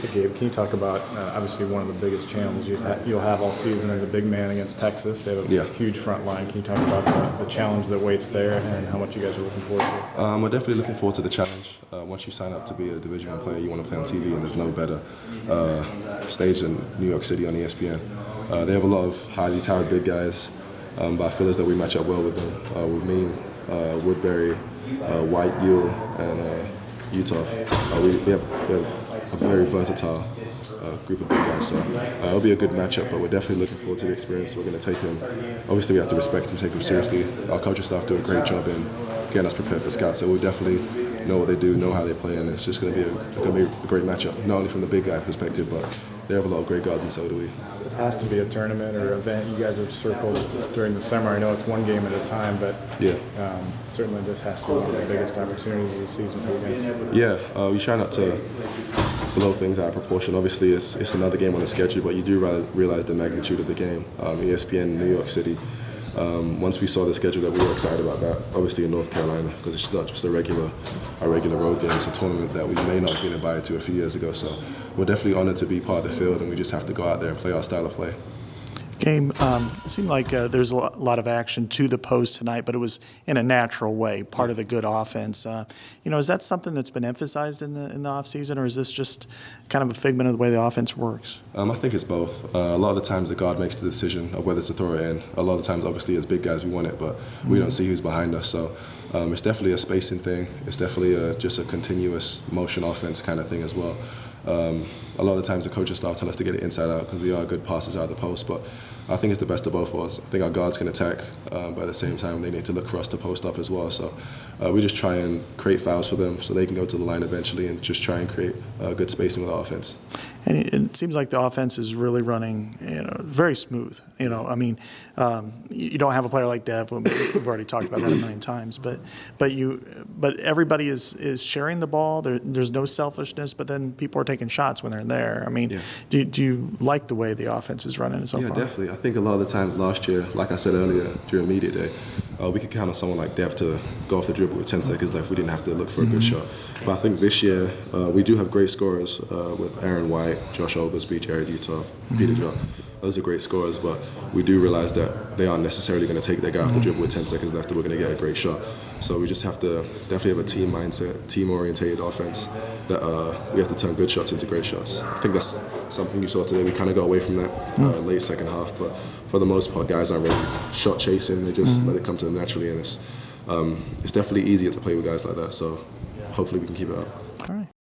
Hey Gabe, can you talk about obviously one of the biggest challenges you'll have all season as a big man against Texas? They have a huge front line. Can you talk about the challenge that waits there and how much you guys are looking forward to? We're definitely looking forward to the challenge. Once you sign up to be a Division I player, you want to play on TV, and there's no better stage than New York City on ESPN. They have a lot of highly touted big guys, but I feel as though we match up well with them. With me, Woodbury, White, Ewell, and Utah. We have a very versatile group of big guys, so it'll be a good matchup, but we're definitely looking forward to the experience. We're going to take them, obviously we have to respect and take them seriously. Our coaching staff do a great job in getting us prepared for scouts, so we'll definitely know what they do, know how they play, and it's just going to be a great matchup, not only from the big guy perspective, but they have a lot of great guards, and so do we. This has to be a tournament or event you guys have circled during the summer. I know it's one game at a time, but certainly this has to be one of the biggest opportunities of the season for you guys. Yeah, we try not to blow things out of proportion. Obviously, it's another game on the schedule, but you do realize the magnitude of the game. ESPN, New York City. Once we saw the schedule, that we were excited about that. Obviously in North Carolina, because it's not just a regular road game. It's a tournament that we may not have been invited to a few years ago. So we're definitely honored to be part of the field, and we just have to go out there and play our style of play. Game, it seemed like there's a lot of action to the post tonight, but it was in a natural way, part of the good offense. Is that something that's been emphasized in the offseason, or is this just kind of a figment of the way the offense works? I think it's both. A lot of the times the guard makes the decision of whether to throw it in. A lot of the times, obviously, as big guys, we want it, but we don't see who's behind us. So it's definitely a spacing thing. It's definitely just a continuous motion offense kind of thing as well. A lot of the times the coaching staff tell us to get it inside out because we are good passers out of the post, but I think it's the best of both of us. I think our guards can attack, but at the same time they need to look for us to post up as well. So we just try and create fouls for them so they can go to the line eventually and just try and create good spacing with our offense. And it seems like the offense is really running, very smooth. You don't have a player like Dev. We've already talked about that a million times. But everybody is sharing the ball. There's no selfishness. But then people are taking shots when they're there. I mean, do you like the way the offense is running so far? Yeah, definitely. I think a lot of the times last year, like I said earlier during media day, we could count on someone like Dev to go off the dribble with 10 seconds left. We didn't have to look for a good shot. But I think this year we do have great scorers with Aaron White, Josh Oglesby, Jared Utah, Peter Jock. Those are great scorers, but we do realize that they aren't necessarily going to take their guy off the dribble with 10 seconds left and we're going to get a great shot. So we just have to definitely have a team mindset, team-orientated offense that we have to turn good shots into great shots. I think that's something you saw today. We kind of got away from that late second half, but for the most part, guys aren't really shot chasing. They just let it come to them naturally, and it's definitely easier to play with guys like that. So hopefully we can keep it up.